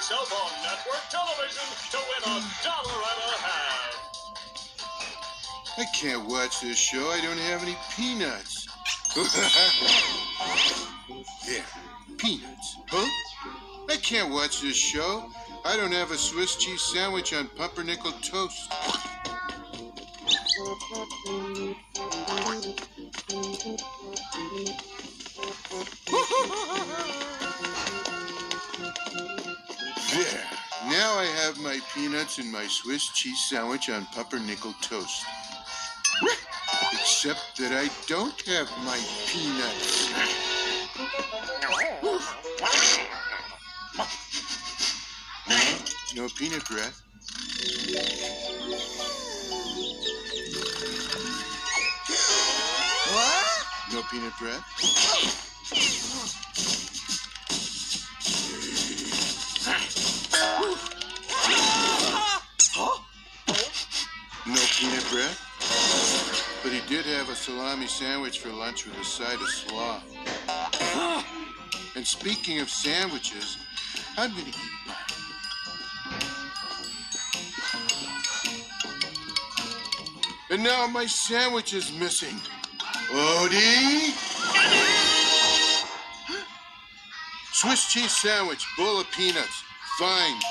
cell phone network television to win $1.50. I can't watch this show. I don't have any peanuts. There, peanuts. Huh? I can't watch this show. I don't have a Swiss cheese sandwich on pumpernickel toast. There. Now I have my peanuts and my Swiss cheese sandwich on pumpernickel toast. Except that I don't have my peanuts. No peanut breath. What? No peanut breath. No peanut bread, but he did have a salami sandwich for lunch with a side of slaw. And speaking of sandwiches, I'm gonna eat mine. And now my sandwich is missing. Odie? Swiss cheese sandwich, bowl of peanuts. Fine.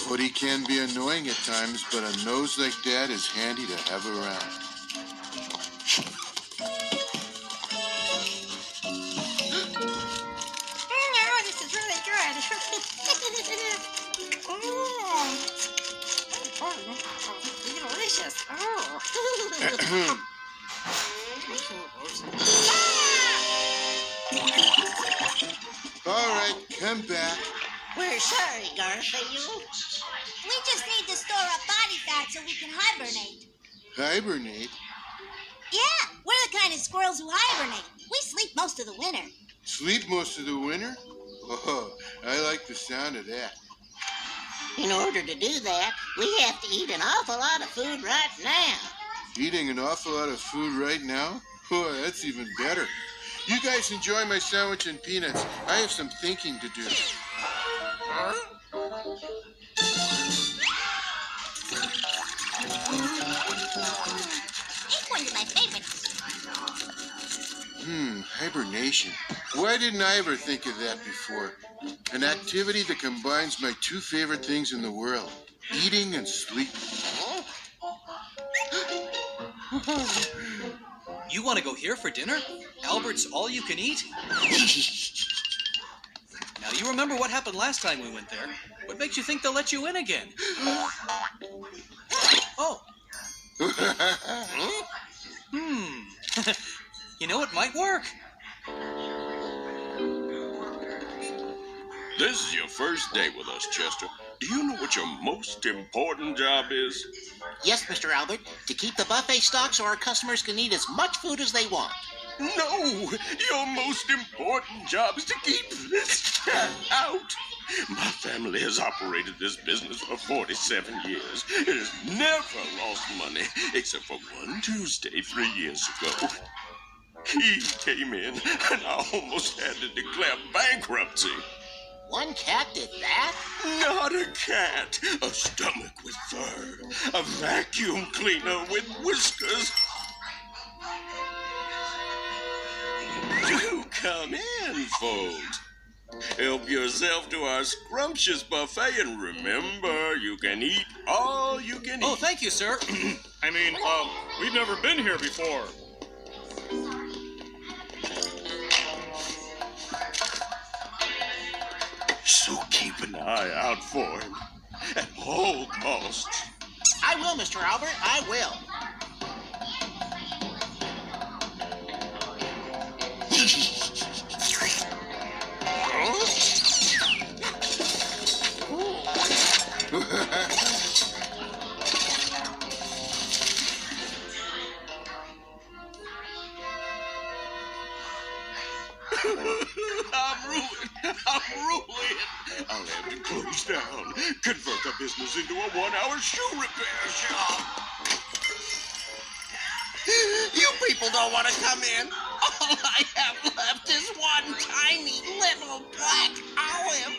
Odie can be annoying at times, but a nose like that is handy to have around. No, this is really good. Delicious. All right, come back. We're sorry, Garfield. We just need to store up body fat so we can hibernate. Hibernate? Yeah, we're the kind of squirrels who hibernate. We sleep most of the winter. Sleep most of the winter? Oh, I like the sound of that. In order to do that, we have to eat an awful lot of food right now. Eating an awful lot of food right now? Boy, that's even better. You guys enjoy my sandwich and peanuts. I have some thinking to do. It's one of my favorites. Hibernation. Why didn't I ever think of that before? An activity that combines my two favorite things in the world, eating and sleeping. You want to go here for dinner? Albert's all you can eat? Now, you remember what happened last time we went there. What makes you think they'll let you in again? Oh. You know, it might work. This is your first day with us, Chester. Do you know what your most important job is? Yes, Mr. Albert, to keep the buffet stocked so our customers can eat as much food as they want. No, your most important job is to keep this cat out. My family has operated this business for 47 years. It has never lost money, except for one Tuesday 3 years ago. He came in, and I almost had to declare bankruptcy. One cat did that? Not a cat, a stomach with fur, a vacuum cleaner with whiskers. Do come in, folks. Help yourself to our scrumptious buffet, and remember, you can eat all you can eat. Oh, thank you, sir. I mean, we've never been here before. So keep an eye out for him at all costs. I will, Mr. Albert, I will. I'm ruined. I'll have to close down, convert the business into a one-hour shoe repair shop. You people don't want to come in. I have left is one tiny little black olive.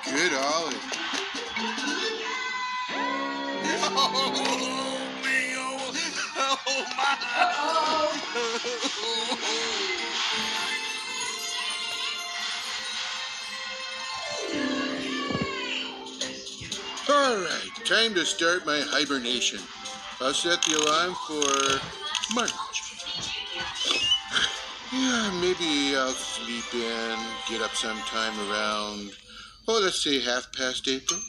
Good olive. All right, time to start my hibernation. I'll set the alarm for March. Yeah, maybe I'll sleep in, get up sometime around, let's say 1/2 April.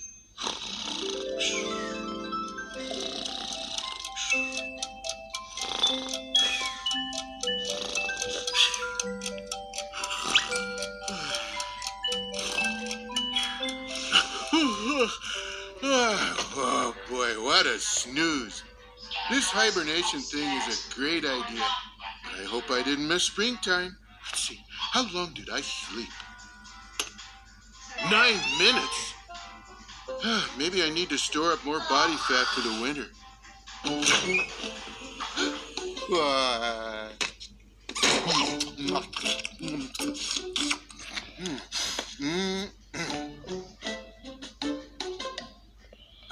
Oh boy, what a snooze. This hibernation thing is a great idea. I hope I didn't miss springtime. Let's see, how long did I sleep? 9 minutes. Maybe I need to store up more body fat for the winter.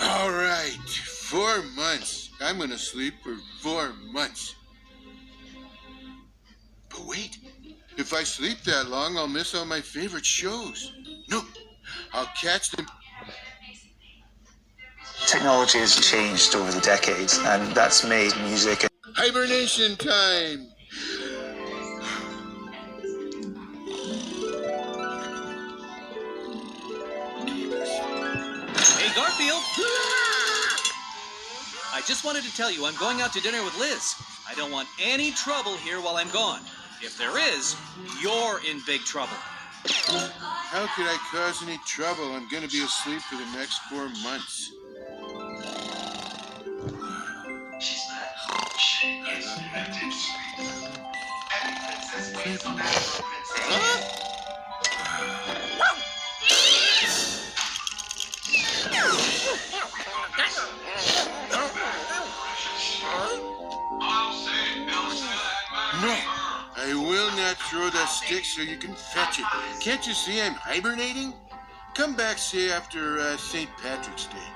All right, 4 months. I'm gonna sleep for 4 months. But wait, if I sleep that long, I'll miss all my favorite shows. No, I'll catch them. Technology has changed over the decades, and that's made music. Hibernation time. Hey, Garfield! I just wanted to tell you I'm going out to dinner with Liz. I don't want any trouble here while I'm gone. If there is, you're in big trouble. How could I cause any trouble? I'm gonna be asleep for the next 4 months. No, I will not throw that stick so you can fetch it. Can't you see I'm hibernating? Come back, say, after St. Patrick's Day.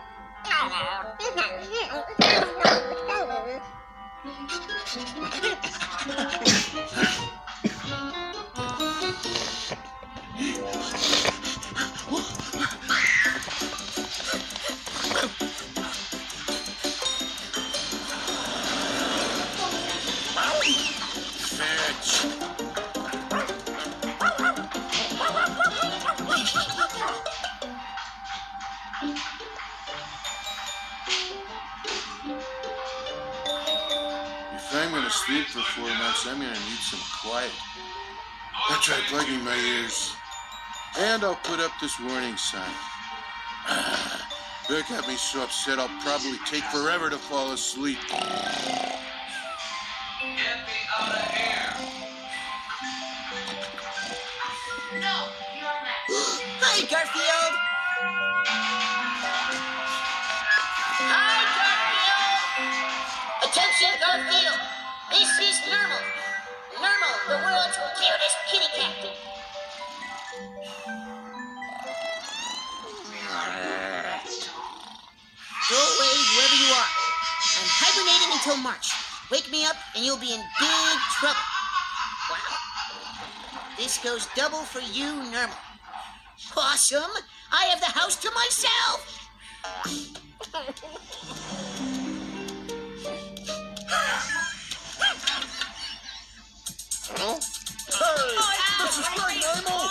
If I'm going to sleep for 4 months, I'm going to need some quiet. I'll try plugging my ears. And I'll put up this warning sign. That got me so upset I'll probably take forever to fall asleep. Get me out of here. No, you're next. Hi, Garfield. Hi, Garfield. Attention, Garfield. This is Normal. Normal, the world's cutest kitty cat. Go away, whoever you are. I'm hibernating until March. Wake me up and you'll be in big trouble. Wow. This goes double for you, Normal. Awesome! I have the house to myself! Huh? Hey, this is my Normal!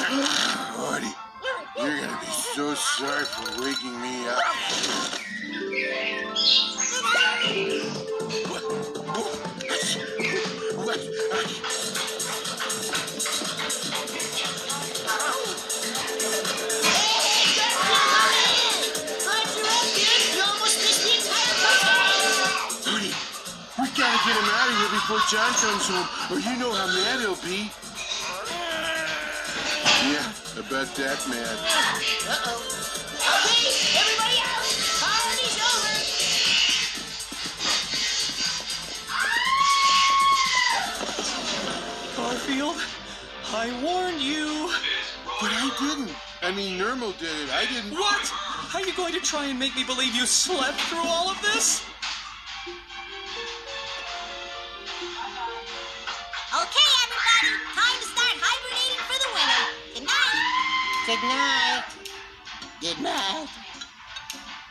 Marty, you're gonna be so sorry for waking me up. What? You almost missed the entire party. Marty, we gotta get him out of here before John comes home, or you know how mad he'll be. Yeah, about that mad. Uh-oh. Okay, everybody out. Party's over. Garfield, I warned you. But I didn't. I mean, Nermal did it. I didn't. What? Are you going to try and make me believe you slept through all of this? Okay, everybody, time to start hibernating for the winter. Good night. Good night. Good night.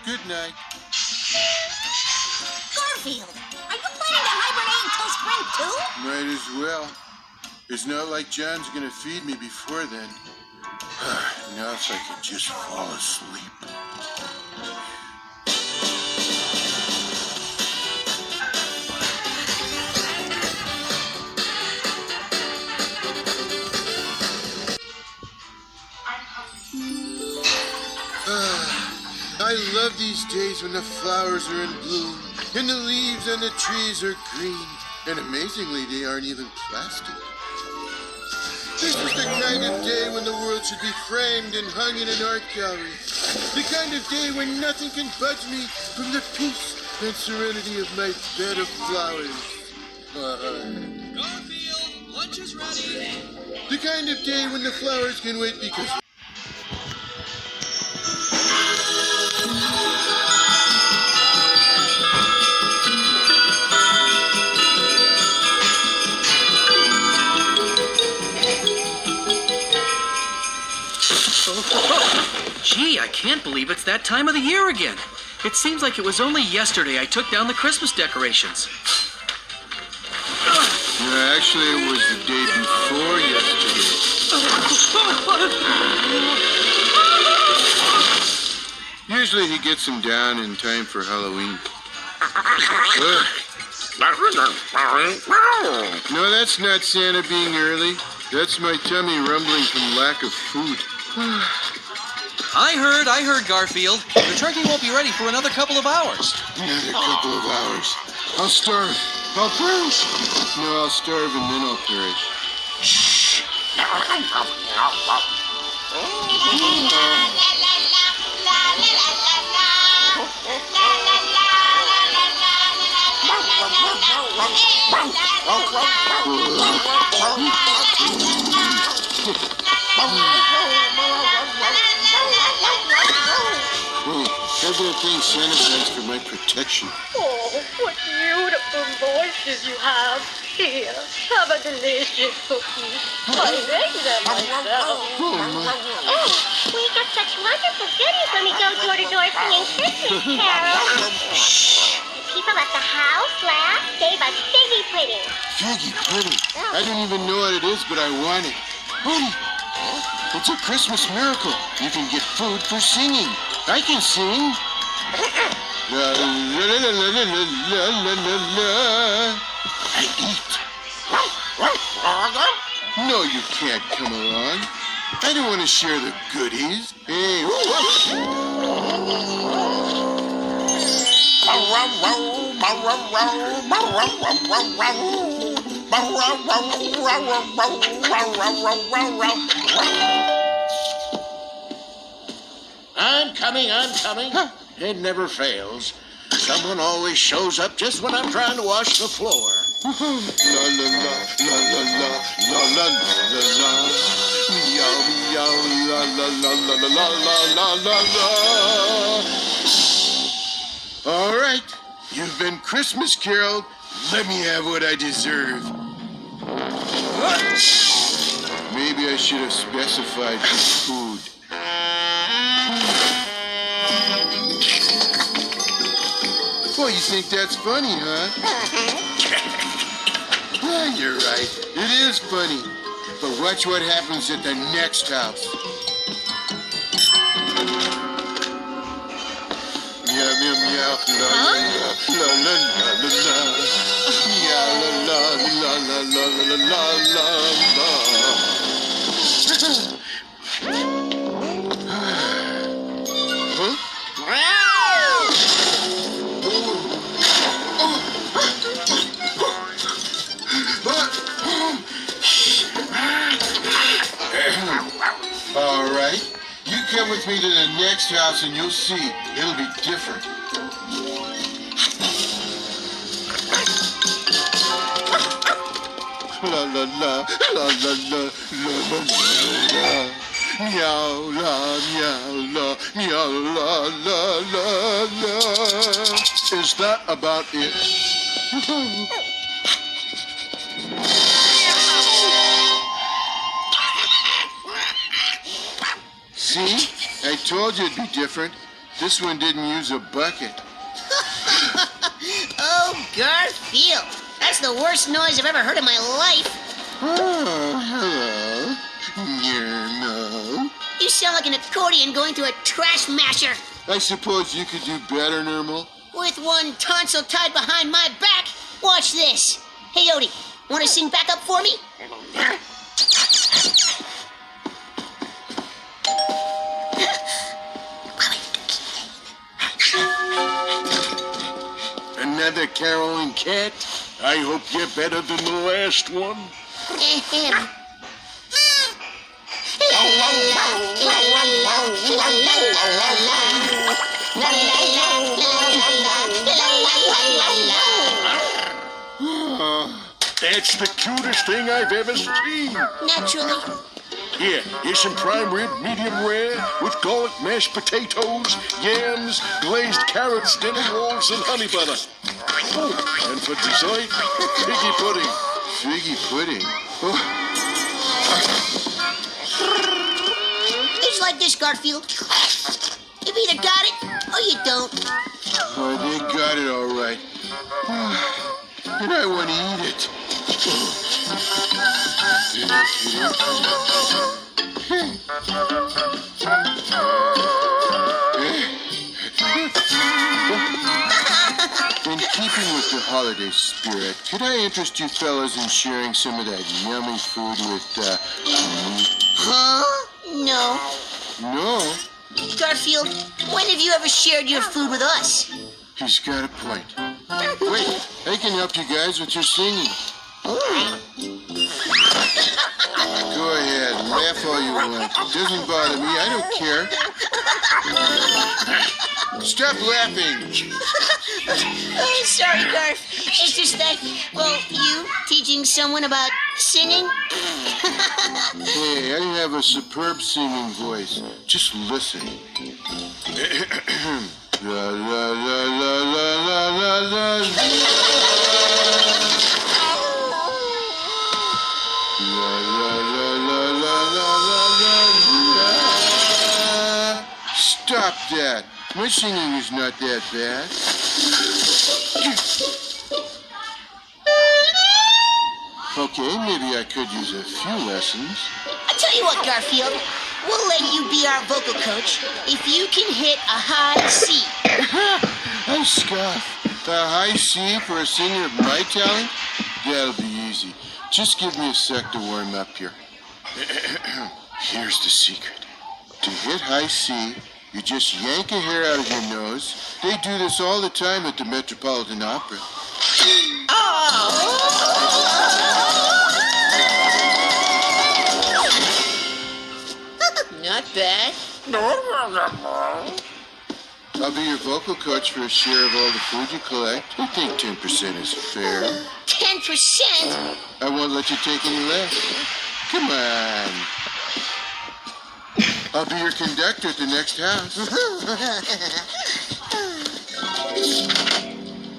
Good night. Garfield, are you planning to hibernate until spring too? Might as well. It's not like John's gonna feed me before then. Now if I could just fall asleep. I love these days when the flowers are in bloom and the leaves on the trees are green. And amazingly, they aren't even plastic. This is the kind of day when the world should be framed and hung in an art gallery. The kind of day when nothing can budge me from the peace and serenity of my bed of flowers. Garfield, lunch is ready. The kind of day when the flowers can wait because... Gee, I can't believe it's that time of the year again. It seems like it was only yesterday I took down the Christmas decorations. Yeah, actually, it was the day before yesterday. Usually he gets them down in time for Halloween. No, that's not Santa being early. That's my tummy rumbling from lack of food. I heard, Garfield. The turkey won't be ready for another couple of hours. Another couple of hours. I'll starve. I'll perish. No, I'll starve and then I'll perish. Have that thing Santa sends for my protection. Oh, what beautiful voices you have. Here, have a delicious cookie. I make them myself. Oh, we got such wonderful goodies when we go door to door singing Christmas carols. People at the house laugh, gave us figgy pudding. Figgy pudding. I don't even know what it is, but I want it. It's a Christmas miracle. You can get food for singing. I can sing. La, la, la, la, la, la, la, la, la. I eat. No, you can't come along. I don't want to share the goodies. Hey. I'm coming. It never fails. Someone always shows up just when I'm trying to wash the floor. La la la la la la la la la la. Meow meow la la la la la la la la. All right, you've been Christmas caroled. Let me have what I deserve. Maybe I should have specified the food. Well, you think that's funny, huh? Yeah, you're right. It is funny. But watch what happens at the next house. Meow, meow, meow, la, la, la, la, la, la, la. Meow, la, la, la, la, la, la, la, la, huh? All right. You come with me to the next house and you'll see. It'll be different. La la la la la la la la la. Meow la meow la meow la la la la. Is that about it? See? I told you it'd be different. This one didn't use a bucket. Oh, Garfield. That's the worst noise I've ever heard in my life. Oh, hello. Nermo. You sound like an accordion going through a trash masher. I suppose you could do better, Nermal. With one tonsil tied behind my back. Watch this. Hey, Odie, want to sing back up for me? Another caroling cat? I hope you're better than the last one. Ahem. That's the cutest thing I've ever seen. Naturally. Here's some prime rib, medium rare, with garlic mashed potatoes, yams, glazed carrots, dinner rolls, and honey butter. Oh, and for dessert, figgy pudding. Figgy pudding? Oh. It's like this, Garfield. You've either got it or you don't. Oh, they got it all right. And I want to eat it. In keeping with the holiday spirit, could I interest you fellas in sharing some of that yummy food with, me? Huh? No. No? Garfield, when have you ever shared your food with us? He's got a point. Wait, I can help you guys with your singing. Go ahead, laugh all you want. It doesn't bother me, I don't care. Stop laughing. Oh, sorry, Garf. It's just that, well, you teaching someone about singing? Hey, I have a superb singing voice. Just listen. La la la la la la la la. La la la la la la la la. Stop that. My singing is not that bad. Okay, maybe I could use a few lessons. I'll tell you what, Garfield. We'll let you be our vocal coach if you can hit a high C. I scoff. A high C for a singer of my talent? That'll be easy. Just give me a sec to warm up here. Here's the secret. To hit high C, you just yank a hair out of your nose. They do this all the time at the Metropolitan Opera. Not bad. I'll be your vocal coach for a share of all the food you collect. I think 10% is fair. 10%? I won't let you take any less. Come on. I'll be your conductor at the next house.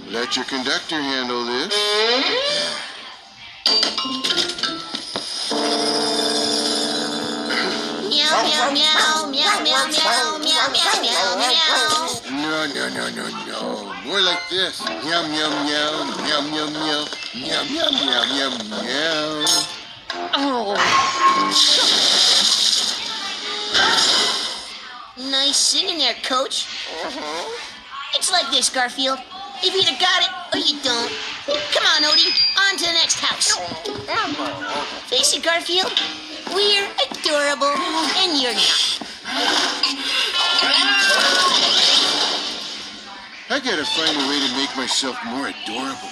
Let your conductor handle this. Meow, meow, meow, meow, meow, meow, meow, meow, meow, meow. No. More like this. Meow, meow, meow, meow, meow, meow, meow, meow, meow, meow, meow. Oh. Nice singing there, Coach. It's like this, Garfield. You've either got it or you don't. Come on, Odie. On to the next house. Face it, Garfield. We're adorable, and you're not. I gotta find a way to make myself more adorable.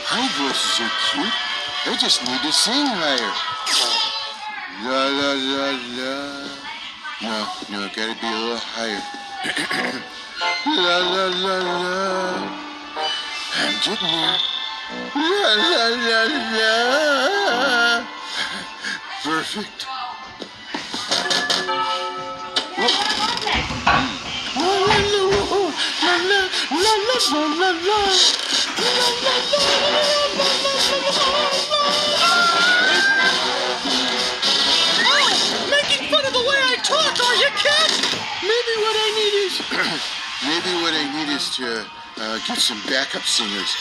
High voices are cute. I just need to sing higher. La la la la. No, gotta be a little higher. La la la la. I'm getting there. La la la la. Perfect. Making fun of the way I talk, are you, kid? Maybe what I need is to get some backup singers.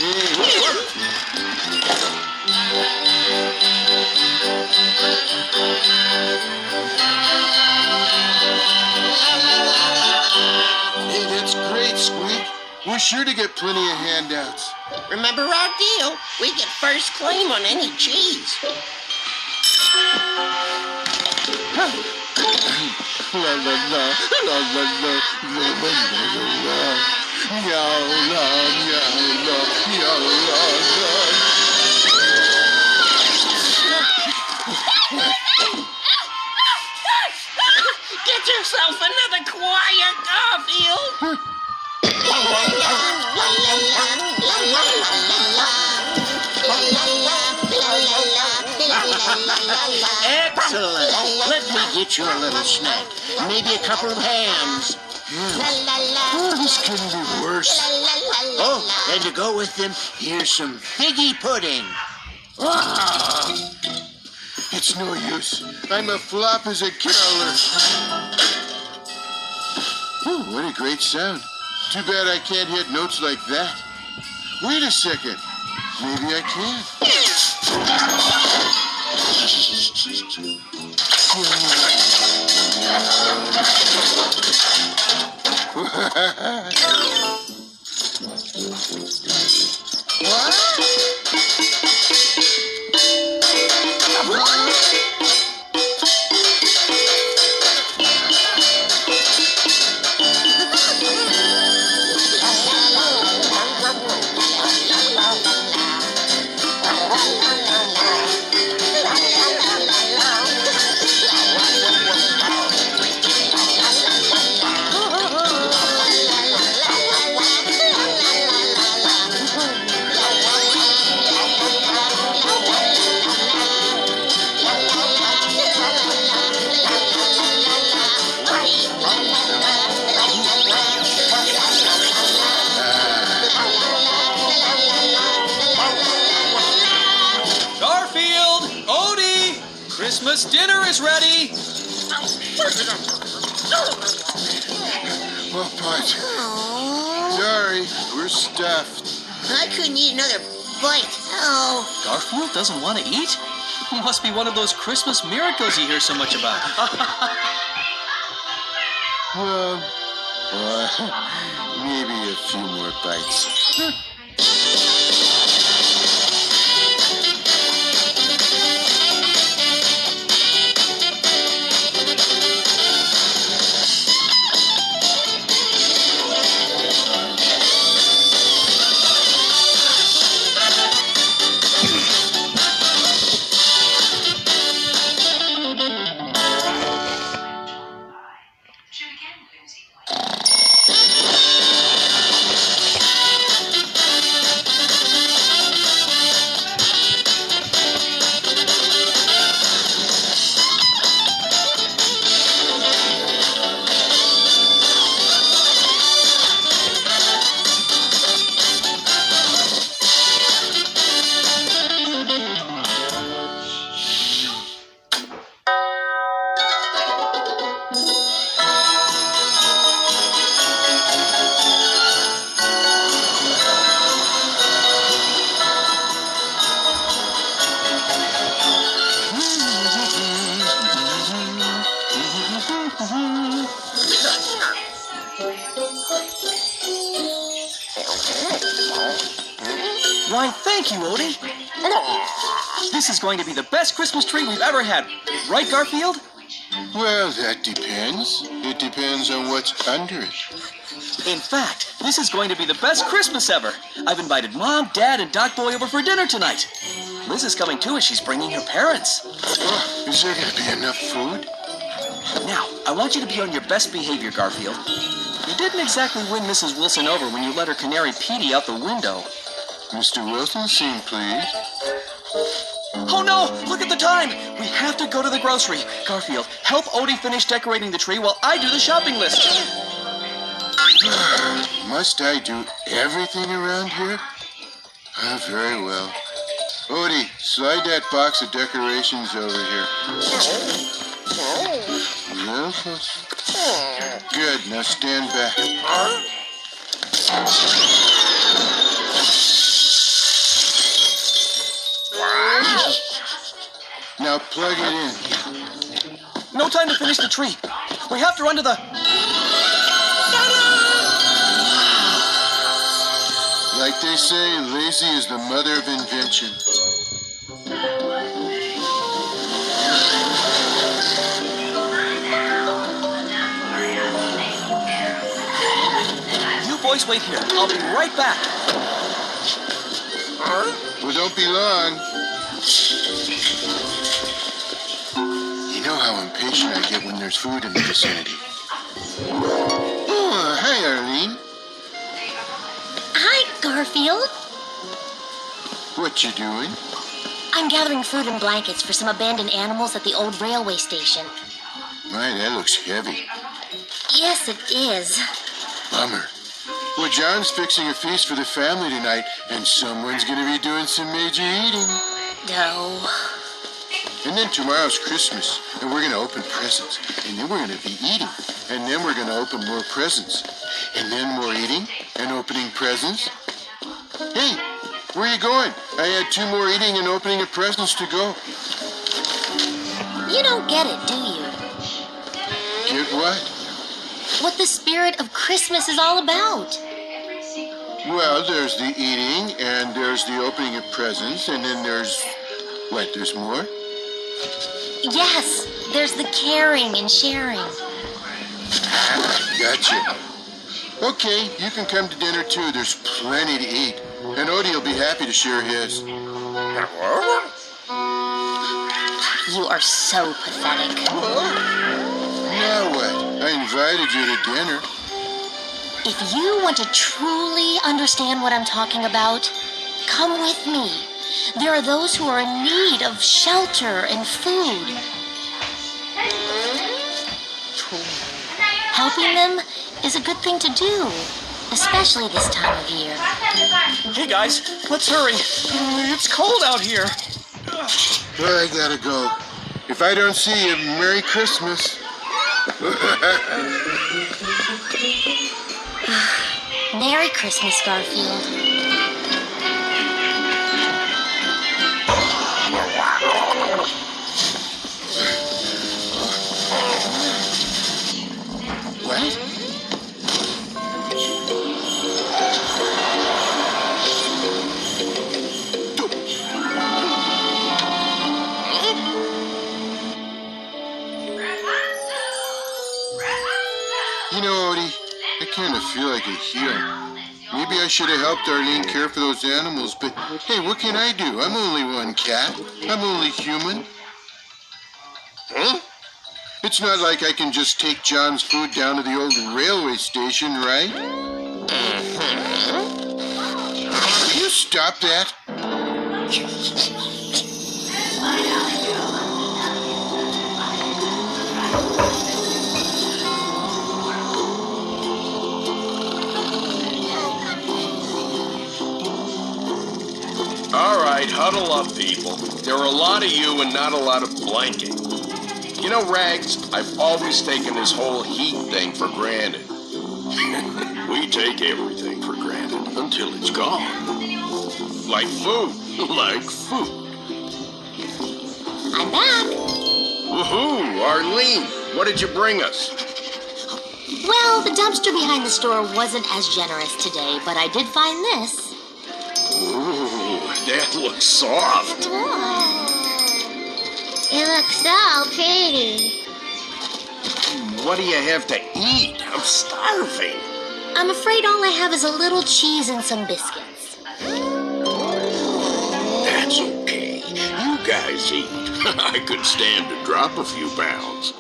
Hey, that's great, Squeak. We're sure to get plenty of handouts. Remember our deal? We get first claim on any cheese. La la la, la la la, la la la la. Meow la, meow la, meow la Get yourself another choir, Garfield. Excellent. Let me get you a little snack. Maybe a couple of hams. Oh, this couldn't be worse. Oh, and to go with them, here's some figgy pudding. It's no use. I'm a flop as a caroler. Oh, what a great sound. Too bad I can't hit notes like that. Wait a second. Maybe I can. Garfield! Odie! Christmas dinner is ready! Well, Bud. Sorry, we're stuffed. I couldn't eat another bite. Oh. Garfield doesn't want to eat? Must be one of those Christmas miracles you hear so much about. Maybe a few more bites. Why, thank you, Odie. This is going to be the best Christmas tree we've ever had. Right, Garfield? Well, that depends. It depends on what's under it. In fact, this is going to be the best Christmas ever. I've invited Mom, Dad, and Doc Boy over for dinner tonight. Liz is coming too, as she's bringing her parents. Oh, is there going to be enough food? Now, I want you to be on your best behavior, Garfield. You didn't exactly win Mrs. Wilson over when you let her canary Petey out the window. Mr. Wilson, scene, please. Oh no! Look at the time! We have to go to the grocery. Garfield, help Odie finish decorating the tree while I do the shopping list. Must I do everything around here? Very well. Odie, slide that box of decorations over here. Real close. Good, now stand back. Now plug it in. No time to finish the tree. We have to run to the... Like they say, lazy is the mother of invention. You boys wait here. I'll be right back. Well, don't be long. You know how impatient I get when there's food in the vicinity. Oh, hi, Arlene. Hi, Garfield. What you doing? I'm gathering food and blankets for some abandoned animals at the old railway station. My, that looks heavy. Yes, it is. Bummer. Well, John's fixing a feast for the family tonight, and someone's going to be doing some major eating. No. And then tomorrow's Christmas, and we're going to open presents, and then we're going to be eating, and then we're going to open more presents, and then more eating and opening presents. Hey, where are you going? I had 2 more eating and opening of presents to go. You don't get it, do you? Get what? What the spirit of Christmas is all about. Well, there's the eating, and there's the opening of presents, and then there's... What, there's more? Yes, there's the caring and sharing. Gotcha. Okay, you can come to dinner too. There's plenty to eat. And Odie will be happy to share his. You are so pathetic. Now what? I invited you to dinner. If you want to truly understand what I'm talking about, come with me. There are those who are in need of shelter and food. Helping them is a good thing to do, especially this time of year. Hey guys, let's hurry. It's cold out here. Well, I gotta go. If I don't see you, Merry Christmas. Merry Christmas, Garfield. What? You know, Odie, I kind of feel like a hero. Maybe I should have helped Arlene care for those animals, but hey, what can I do? I'm only one cat. I'm only human. Huh? It's not like I can just take John's food down to the old railway station, right? Will you stop that? All right, huddle up, people. There are a lot of you and not a lot of blanking. You know, Rags, I've always taken this whole heat thing for granted. We take everything for granted until it's gone. Like food. Like food. I'm back. Woohoo! Arlene, what did you bring us? Well, the dumpster behind the store wasn't as generous today, but I did find this. Ooh, that looks soft. Whoa. It looks so pretty. What do you have to eat? I'm starving. I'm afraid all I have is a little cheese and some biscuits. That's okay. You guys eat. I could stand to drop a few pounds.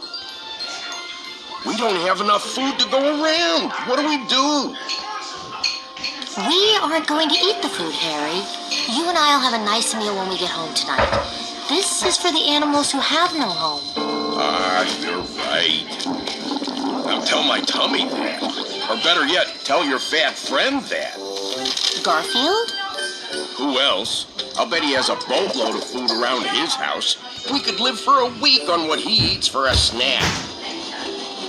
We don't have enough food to go around. What do we do? We aren't going to eat the food, Harry. You and I'll have a nice meal when we get home tonight. This is for the animals who have no home. You're right. Now tell my tummy that. Or better yet, tell your fat friend that. Garfield? Who else? I'll bet he has a boatload of food around his house. We could live for a week on what he eats for a snack.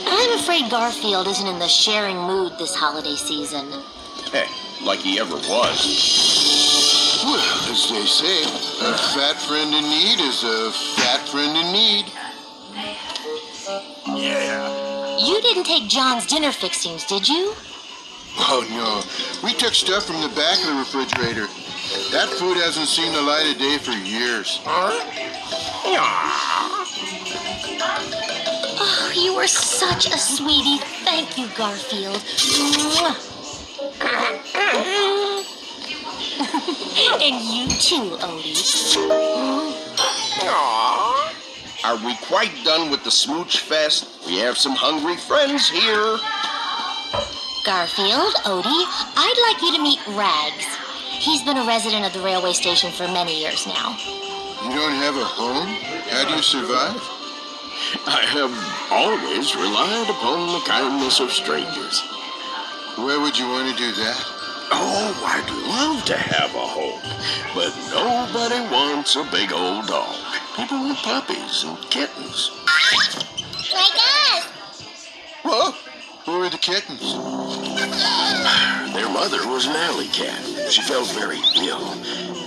I'm afraid Garfield isn't in the sharing mood this holiday season. Heh, like he ever was. Well, as they say, a fat friend in need is a fat friend in need. Yeah. You didn't take John's dinner fixings, did you? Oh, no. We took stuff from the back of the refrigerator. That food hasn't seen the light of day for years. Oh, you are such a sweetie. Thank you, Garfield. Mwah. And you too, Odie. Are we quite done with the smooch fest? We have some hungry friends here. Garfield, Odie, I'd like you to meet Rags. He's been a resident of the railway station for many years now. You don't have a home? How do you survive? I have always relied upon the kindness of strangers. Where would you want to do that? Oh, I'd love to have a home, but nobody wants a big old dog. People want puppies and kittens. Like us! Well, who are the kittens? Their mother was an alley cat. She felt very ill,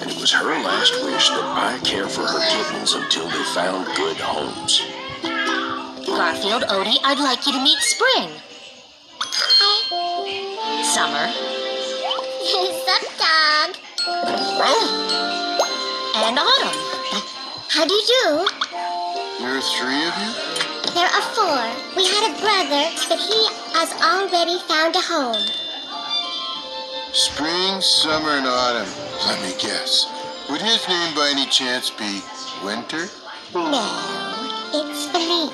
and it was her last wish that I care for her kittens until they found good homes. Garfield, Odie, I'd like you to meet Spring. Summer. Sup, dog? And Autumn. How do you do? There are three of you? There are four. We had a brother, but he has already found a home. Spring, summer, and autumn. Let me guess. Would his name by any chance be Winter? No, it's for me.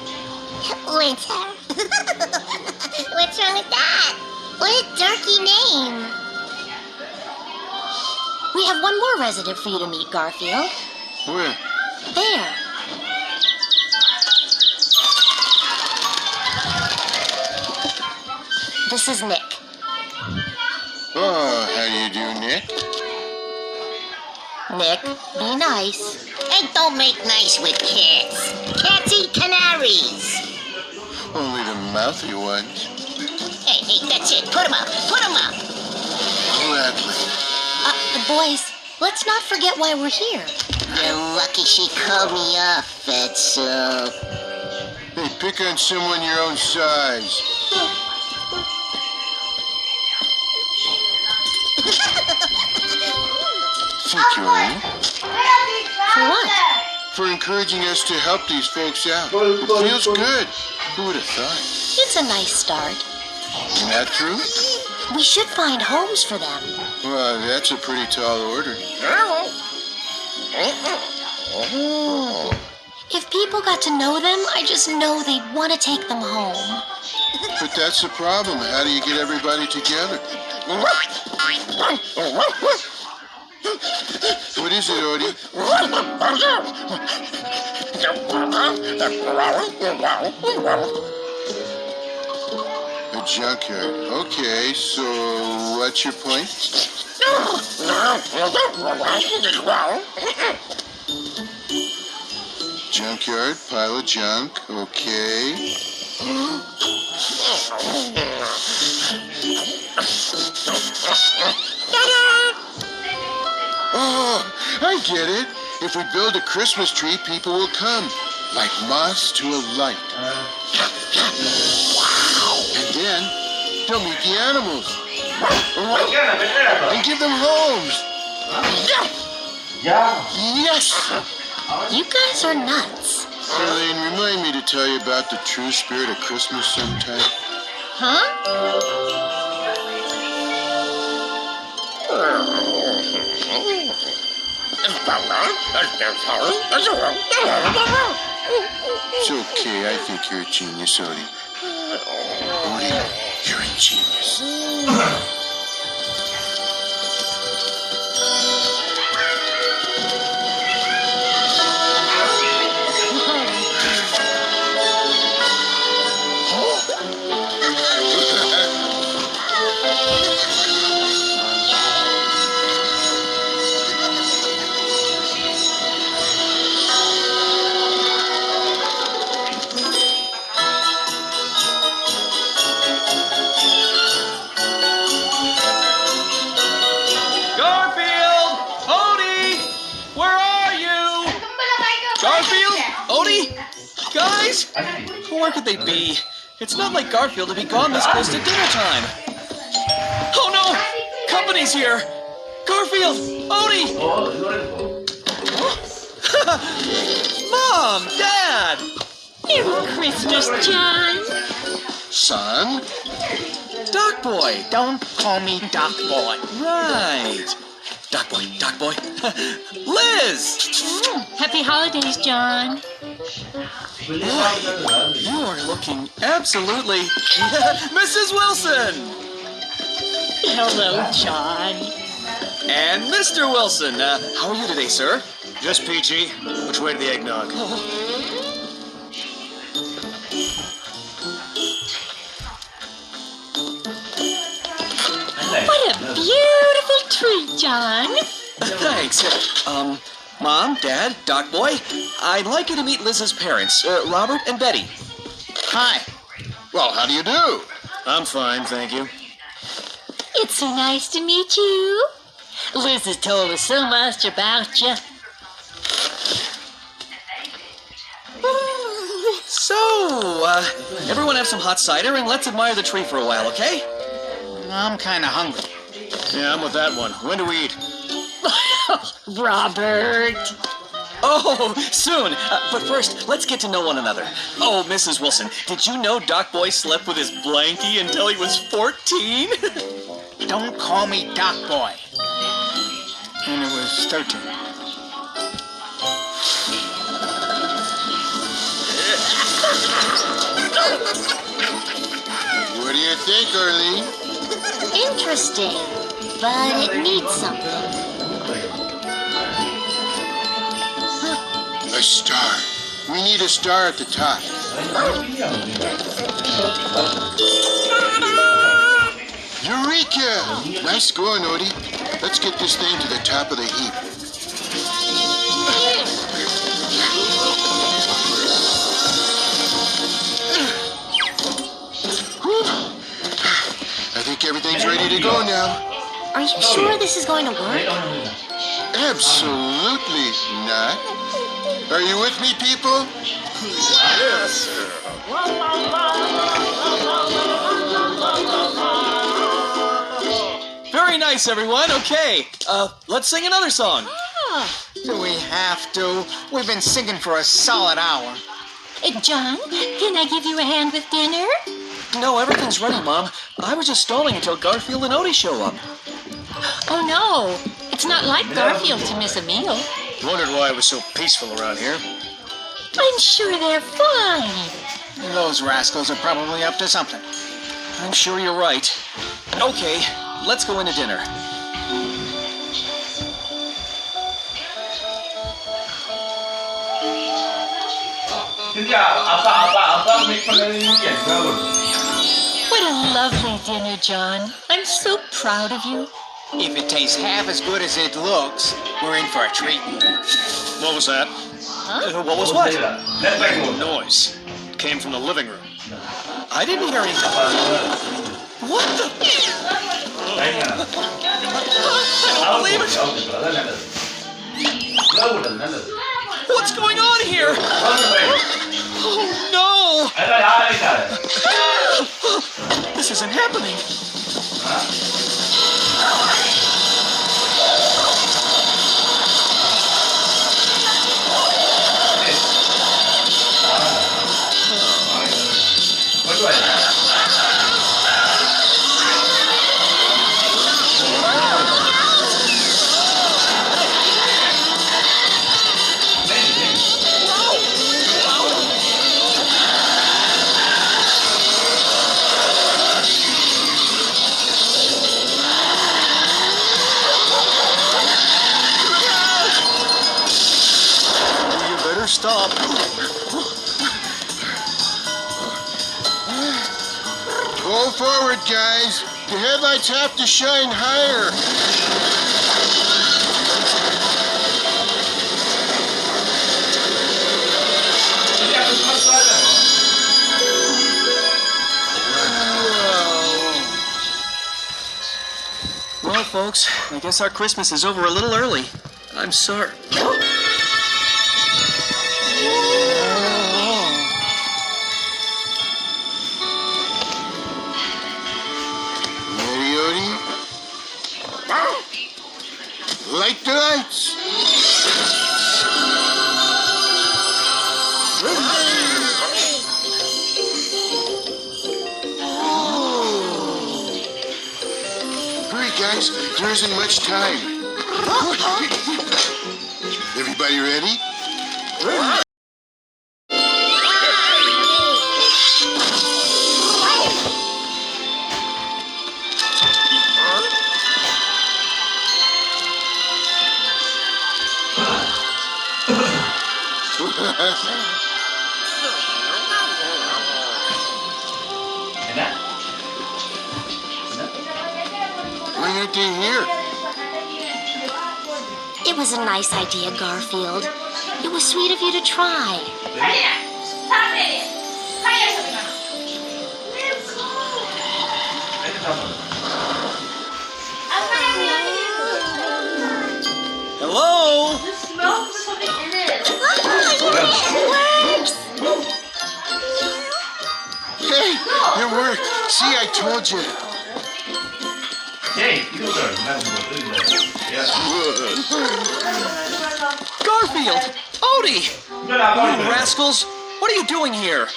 Winter. What's wrong with that? What a dorky name. We have one more resident for you to meet, Garfield. Where? There. This is Nick. Oh, how do you do, Nick? Nick, be nice. And don't make nice with cats. Cats eat canaries. Only the mouthy ones. Hey, that's it. Put 'em up. Put 'em up. Gladly. Boys, let's not forget why we're here. You're lucky she called me up, Fatso. Hey, pick on someone your own size. Thank you, Ernie. For what? For encouraging us to help these folks out. It feels good. Who would have thought? It's a nice start. Isn't that true? We should find homes for them. Well, that's a pretty tall order. If people got to know them, I just know they'd want to take them home. But that's the problem. How do you get everybody together? What is it, Odie? A junkyard. Okay, so what's your point? Junkyard, pile of junk. Okay. Oh, I get it. If we build a Christmas tree, people will come, like moths to a light. And then They'll meet the animals. And give them homes. Yes! You guys are nuts. Arlene, remind me to tell you about the true spirit of Christmas sometime. Huh? It's okay. I think you're a genius, Odie. Odie, you're a genius. Garfield! Odie! Where are you? Garfield? Odie? Guys? Where could they be? It's not like Garfield to be gone this close to dinner time. Oh no! Company's here! Garfield! Odie! Mom! Dad! Merry Christmas, John. Son? Doc Boy! Don't call me Doc Boy. Right. Doc Boy, Doc Boy. Liz! Happy holidays, John. You are looking absolutely... Mrs. Wilson! Hello, John. And Mr. Wilson. How are you today, sir? Just peachy. Which way to the eggnog? What a beautiful tree, John. Thanks. Mom, Dad, Doc Boy, I'd like you to meet Liz's parents, Robert and Betty. Hi. Well, how do you do? I'm fine, thank you. It's so nice to meet you. Liz has told us so much about you. So, everyone have some hot cider and let's admire the tree for a while, okay? I'm kind of hungry. Yeah, I'm with that one. When do we eat? Robert. Oh, soon. But first, let's get to know one another. Oh, Mrs. Wilson, did you know Doc Boy slept with his blankie until he was 14? Don't call me Doc Boy. And it was 13. What do you think, Arlene? Interesting, but it needs something. A star. We need a star at the top. Eureka! Nice going, Odie. Let's get this thing to the top of the heap. I think everything's ready to go now. Are you sure this is going to work? Absolutely not. Are you with me, people? Yes. Very nice, everyone. Okay, let's sing another song. Do we have to? We've been singing for a solid hour. John, can I give you a hand with dinner? No, everything's ready, Mom. I was just stalling until Garfield and Odie show up. Oh, no. It's not like Garfield to miss a meal. Wondered why it was so peaceful around here. I'm sure they're fine. Those rascals are probably up to something. I'm sure you're right. Okay, let's go into dinner. Xin chào, Apa mic phần lên chuyển rồi. What a lovely dinner, John. I'm so proud of you. If it tastes half as good as it looks, we're in for a treat. What was that? What was what? Let's make một. Noise. It came from the living room. I didn't hear anything. What the? Đấy nha. I don't believe it. What's going on here? Oh no! This isn't happening. Stop. Pull forward, guys. The headlights have to shine higher. Well, folks, I guess our Christmas is over a little early. I'm sorry. Light the lights. Hurry, guys. There isn't much time. Everybody ready? Why aren't they here? It was a nice idea, Garfield. It was sweet of you to try. Hello? Hey, it worked. See, I told you. Garfield! Odie! You rascals! What are you doing here?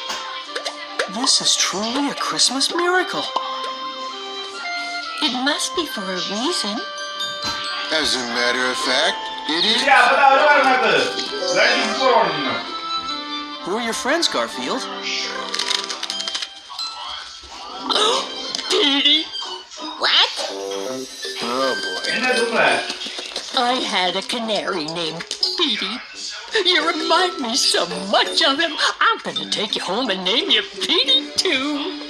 This is truly a Christmas miracle. It must be for a reason. As a matter of fact, it is. Who are your friends, Garfield? Petey. What? Oh, boy. I had a canary named Petey. You remind me so much of him. I'm gonna take you home and name you Petey, too.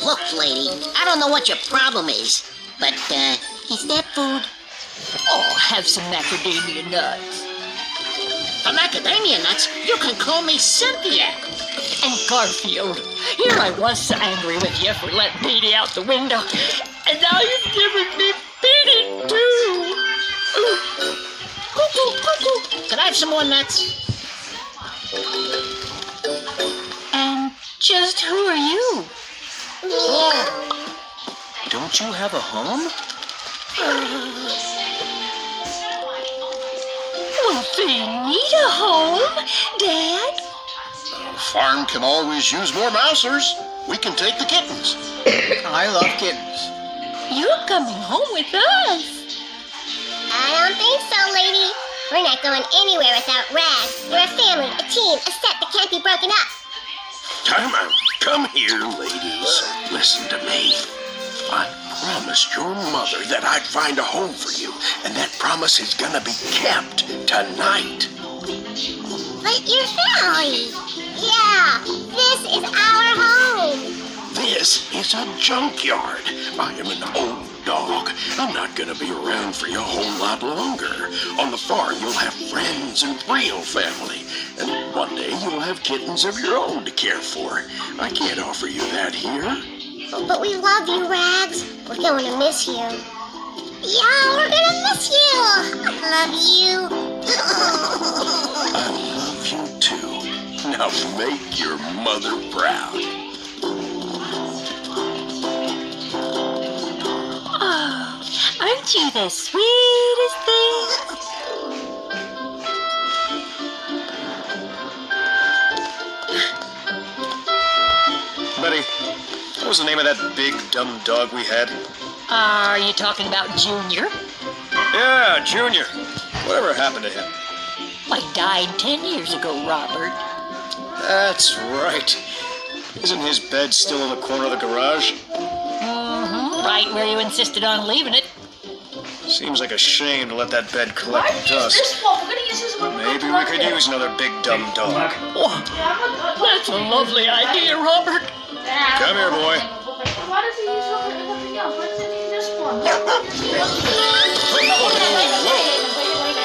Look, lady, I don't know what your problem is, but, is that food? Oh, have some macadamia nuts. For macadamia nuts, you can call me Cynthia. And Garfield, here I was so angry with you for letting Petey out the window. And now you've given me Petey, too. Cuckoo, cuckoo. Could I have some more nuts? And just who are you? Don't you have a home? Well, they need a home, Dad. Farm can always use more mousers. We can take the kittens. I love kittens. You're coming home with us. I don't think so, lady. We're not going anywhere without Rags. We're a family, a team, a set that can't be broken up. Time out. Come here, ladies. Listen to me. I promised your mother that I'd find a home for you, and that promise is gonna be kept tonight. But your family. Yeah, this is our home. This is a junkyard. I am an old dog. I'm not gonna be around for you a whole lot longer. On the farm, you'll have friends and real family. And one day you'll have kittens of your own to care for. I can't offer you that here. But we love you, Rags. We're going to miss you. Yeah, we're going to miss you. I love you. I love you too. I'll make your mother proud. Oh, aren't you the sweetest thing? Betty, what was the name of that big, dumb dog we had? Are you talking about Junior? Yeah, Junior. Whatever happened to him? Why, died 10 years ago, Robert. That's right. Isn't his bed still in the corner of the garage? Mm-hmm. Right where you insisted on leaving it. Seems like a shame to let that bed collect dust. Maybe we could use another big, dumb dog. Oh, that's a lovely idea, Robert. Come here, boy. Why does he use something else? Why doesn't he use this one?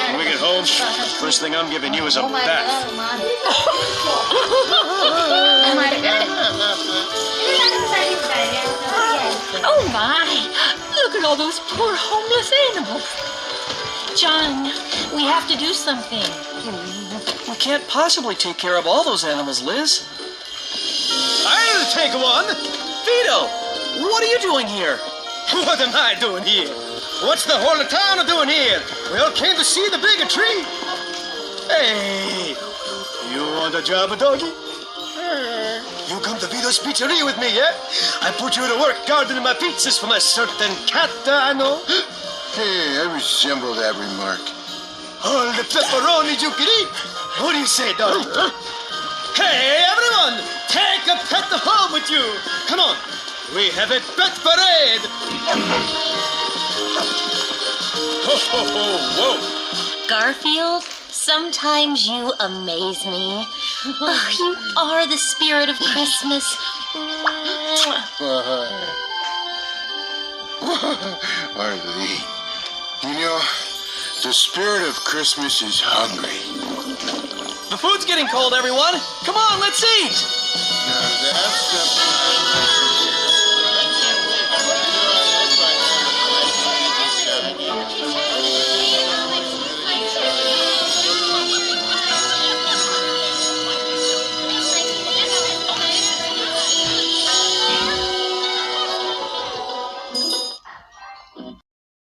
When we get home, first thing I'm giving you is a bath. Oh my! Look at all those poor homeless animals. John, we have to do something. We can't possibly take care of all those animals, Liz. I'll take one. Vito, what are you doing here? What am I doing here? What's the whole of town doing here? We all came to see the bigger tree. Hey, you want a job, doggy? You come to Vito's Pizzeria with me, yeah? I put you to work gardening my pizzas for my certain cat, I know. Hey, I resemble that remark. All the pepperoni you can eat. What do you say, doggy? Hey, everyone, take a pet home with you. Come on, we have a pet parade. Ho, ho, ho, whoa. Garfield, sometimes you amaze me. Oh, you are the spirit of Christmas. Arlene, you know, the spirit of Christmas is hungry. The food's getting cold, everyone. Come on, let's eat. Now that's